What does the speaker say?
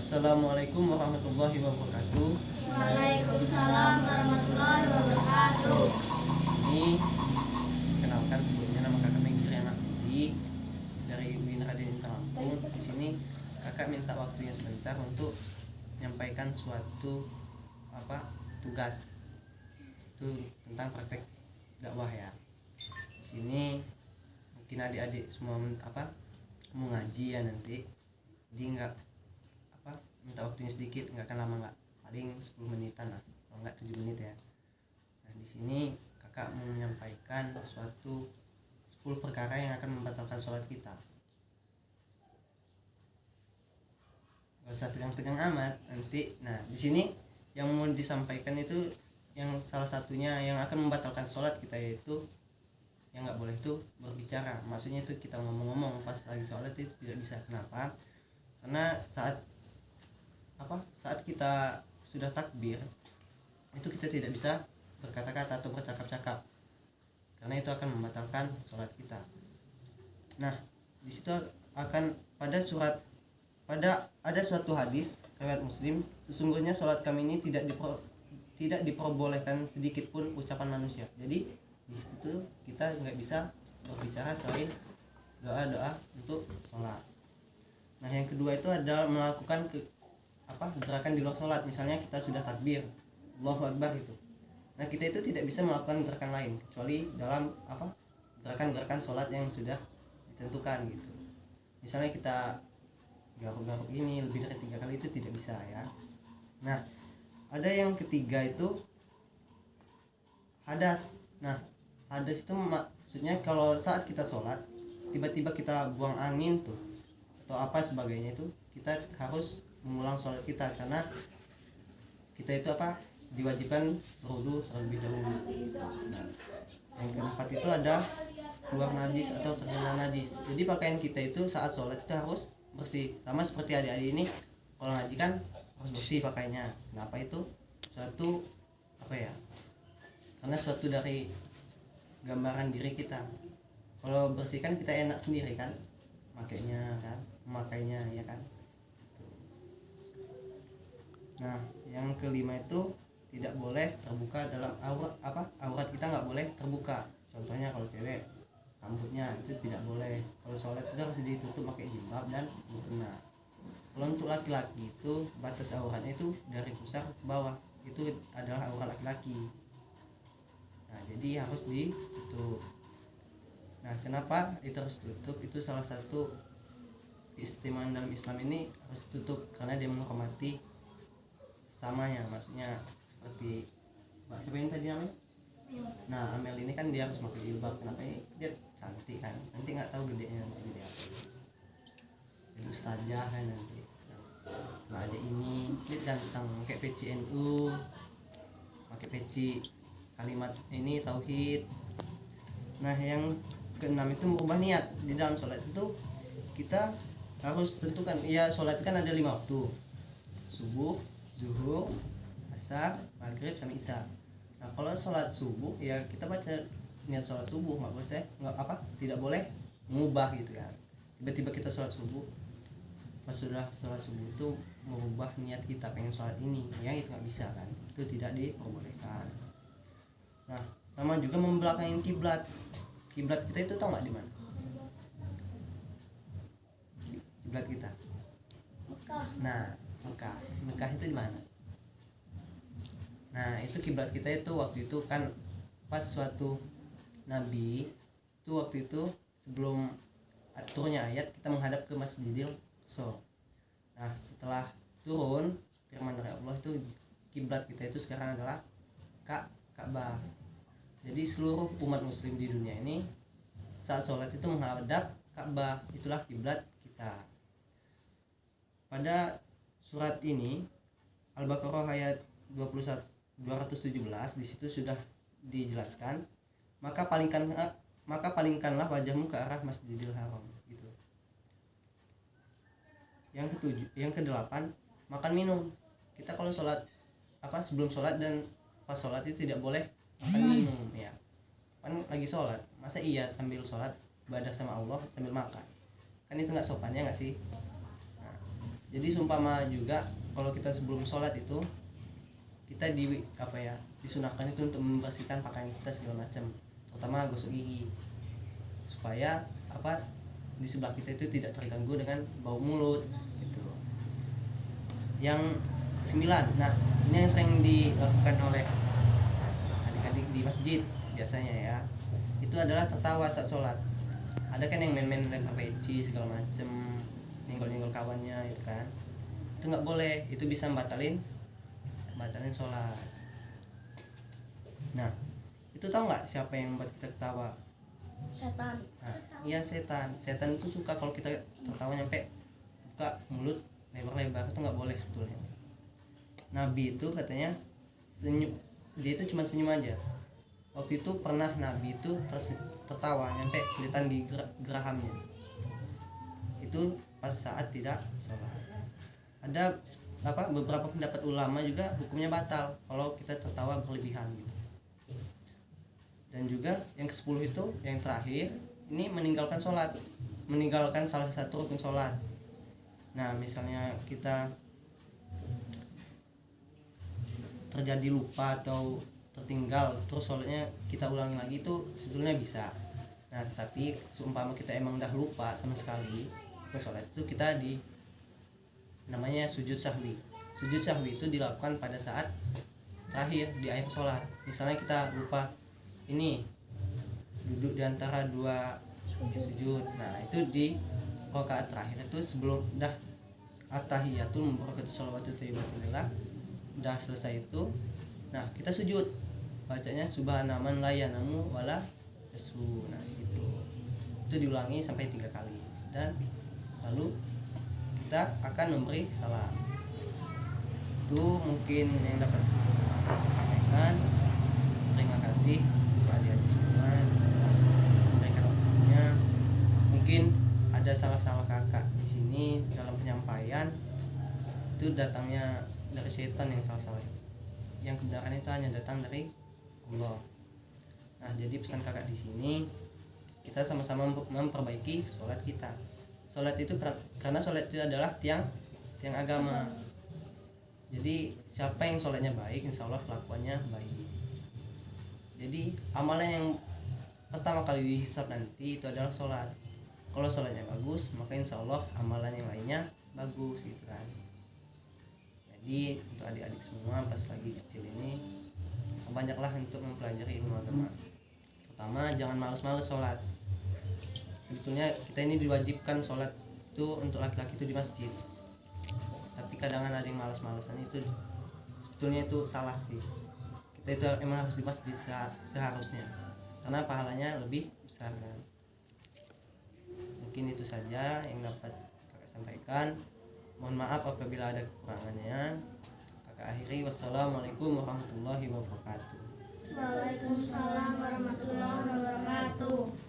Assalamualaikum warahmatullahi wabarakatuh. Waalaikumsalam warahmatullahi wabarakatuh. Ini kenalkan sebelumnya, nama kakak Mengkir Anak Budi dari UIN Raden Intan Lampung. Di sini kakak minta waktunya sebentar untuk menyampaikan suatu tugas itu tentang praktek dakwah ya. Di sini mungkin adik-adik semua mau ngaji ya nanti, jadi minta waktunya sedikit, nggak akan lama, nggak paling 10 menitan lah, kalau nggak 7 menit ya. Nah, di sini kakak mau menyampaikan suatu 10 perkara yang akan membatalkan sholat kita. Gak usah tegang-tegang amat nanti. Nah, di sini yang mau disampaikan itu yang salah satunya yang akan membatalkan sholat kita, yaitu yang nggak boleh itu berbicara. Maksudnya itu kita ngomong-ngomong pas lagi sholat itu tidak bisa. Kenapa? Karena saat kita sudah takbir itu kita tidak bisa berkata-kata atau bercakap-cakap, karena itu akan membatalkan sholat kita. Nah, di situ akan ada suatu hadis riwayat Muslim, sesungguhnya sholat kami ini tidak diperbolehkan sedikit pun ucapan manusia. Jadi di situ kita nggak bisa berbicara selain doa-doa untuk sholat. Nah, yang kedua itu adalah melakukan gerakan di luar sholat. Misalnya kita sudah takbir Allahu Akbar itu, nah kita itu tidak bisa melakukan gerakan lain kecuali dalam gerakan-gerakan sholat yang sudah ditentukan gitu. Misalnya kita garuk-garuk ini lebih dari 3 kali, itu tidak bisa ya. Nah, ada yang ketiga itu hadas. Nah, hadas itu maksudnya kalau saat kita sholat tiba-tiba kita buang angin tuh atau apa sebagainya, itu kita harus mengulang sholat kita, karena kita itu diwajibkan berwudu terlebih dahulu. Nah, yang keempat itu ada keluar najis atau terkena najis. Jadi pakaian kita itu saat sholat itu harus bersih, sama seperti adik-adik ini kalau ngaji kan harus bersih pakainya. Kenapa itu? Suatu karena suatu dari gambaran diri kita. Kalau bersih kan kita enak sendiri kan, memakainya ya kan. Nah, yang kelima itu tidak boleh terbuka dalam aurat kita nggak boleh terbuka. Contohnya kalau cewek, rambutnya itu tidak boleh. Kalau sholat itu harus ditutup pakai jilbab dan mukena. Kalau untuk laki-laki itu batas auratnya itu dari pusar ke bawah, itu adalah aurat laki-laki. Nah, jadi harus ditutup. Nah, kenapa itu harus ditutup? Itu salah satu keistimewaan dalam Islam, ini harus ditutup karena dia menghormati samanya. Maksudnya seperti siapa yang tadi namanya? Nah, Amel ini kan dia harus pakai jilbab. Kenapa? Ini dia cantik kan, nanti nggak tahu gedenya nanti gede apa, jadi ustazah kan nanti. Nah, ada ini dia ganteng pakai peci NU, pakai peci kalimat ini tauhid. Nah, yang keenam itu merubah niat. Di dalam sholat itu kita harus tentukan, ya sholat kan ada 5 waktu: subuh, zuhur, asar, maghrib, sama isya. Nah, kalau sholat subuh ya kita baca niat sholat subuh, tidak boleh mengubah gitu ya. Tiba-tiba kita sholat subuh, pas sudah sholat subuh itu mengubah niat kita pengen sholat ini, ya itu nggak bisa kan, itu tidak diperbolehkan. Nah, sama juga membelakangin kiblat. Kiblat kita itu tahu nggak di mana kiblat kita? Nah, Mekah itu di mana? Nah, itu kiblat kita itu waktu itu kan pas suatu nabi itu, waktu itu sebelum turunnya ayat kita menghadap ke Masjidil Aqsa. Nah, setelah turun firman dari Allah itu kiblat kita itu sekarang adalah Ka'bah. Jadi seluruh umat muslim di dunia ini saat sholat itu menghadap Ka'bah, itulah kiblat kita. Pada surat ini Al-Baqarah ayat 217 di situ sudah dijelaskan, maka palingkanlah wajahmu ke arah Masjidil Haram gitu. Yang kedelapan, makan minum. Kita kalau sholat sebelum sholat dan pas sholat itu tidak boleh makan minum ya. Kan lagi sholat, masa iya sambil sholat ibadah sama Allah sambil makan? Kan itu nggak sopan ya nggak sih? Nah, Jadi seumpama juga kalau kita sebelum sholat itu kita disunahkan itu untuk membersihkan pakaian kita segala macam, terutama gosok gigi supaya di sebelah kita itu tidak terganggu dengan bau mulut gitu. Yang 9, nah ini yang sering dilakukan oleh adik-adik di masjid biasanya ya, itu adalah tertawa saat sholat. Ada kan yang main-main lempar peci segala macem, nyenggol-nyenggol kawannya itu kan, itu nggak boleh, itu bisa batalin sholat. Nah itu tahu nggak siapa yang membuat kita ketawa? Setan. Nah, iya setan itu suka kalau kita tertawa nyampe buka mulut lebar-lebar, itu nggak boleh sebetulnya. Nabi itu katanya senyum, dia itu cuma senyum aja. Waktu itu pernah Nabi itu tertawa nyampe kelihatan di gerahamnya, itu pas saat tidak sholat. Ada beberapa pendapat ulama juga hukumnya batal kalau kita tertawa berlebihan gitu. Dan juga yang ke-10 itu yang terakhir, ini meninggalkan sholat, meninggalkan salah satu rukun sholat. Nah misalnya kita terjadi lupa atau tertinggal terus sholatnya kita ulangi lagi, itu sebetulnya bisa. Nah tapi seumpama kita emang udah lupa sama sekali ke sholat, itu kita namanya sujud sahwi. Sujud sahwi itu dilakukan pada saat terakhir di akhir sholat. Misalnya kita lupa ini duduk di antara 2 sujud, nah itu di rakaat terakhir itu sebelum dah at-tahiyatul mubarakatuh sholawatu thayyibatulillah udah selesai itu, nah kita sujud, bacanya subhanaman la yanamu wala yasu. Nah itu diulangi sampai 3 kali, dan lalu kita akan memberi salam. Itu mungkin yang dapat saya sampaikan. Terima kasih untuk adik-adik semua memberikan waktunya. Mungkin ada salah-salah kakak di sini dalam penyampaian, itu datangnya dari setan yang salah-salah. Yang kebenaran itu hanya datang dari Allah. Nah, jadi pesan kakak di sini, kita sama-sama memperbaiki sholat kita. Sholat itu karena sholat itu adalah tiang agama. Jadi siapa yang sholatnya baik, insya Allah kelakuannya baik. Jadi amalan yang pertama kali dihisab nanti itu adalah sholat. Kalau sholatnya bagus, maka insya Allah amalan yang lainnya bagus gitu kan. Jadi untuk adik-adik semua pas lagi kecil ini, banyaklah untuk mempelajari ilmu agama. Terutama jangan malas-malas sholat. Sebetulnya kita ini diwajibkan sholat itu untuk laki-laki itu di masjid, tapi kadang ada yang malas-malasan, itu sebetulnya itu salah sih. Kita itu emang harus di masjid seharusnya, karena pahalanya lebih besar kan. Mungkin itu saja yang dapat kakak sampaikan. Mohon maaf apabila ada kekurangannya. Kakak akhiri, wassalamualaikum warahmatullahi wabarakatuh. Waalaikumsalam warahmatullahi wabarakatuh.